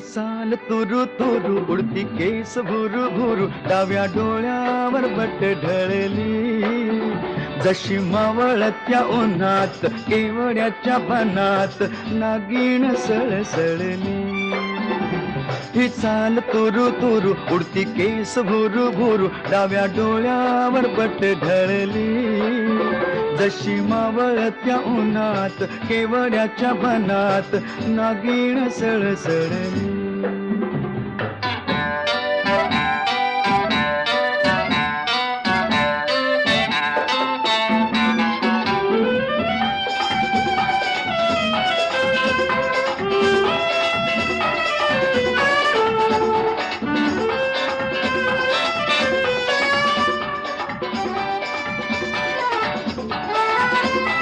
चाल तुरु तुरु उडती केस भुरु भुरु डाव्या डोळ्यावर बट ढळली जशी मावळत्या उन्हात केवड्याच्या बनात नागिण सळसळली ही चाल तुरु तुरु उडती केस भुरु भुरु डाव्या डोळ्यावर बट ढळली जशी मावळत्या उन्हात केवड्याच्या बनात नागिण सळसळली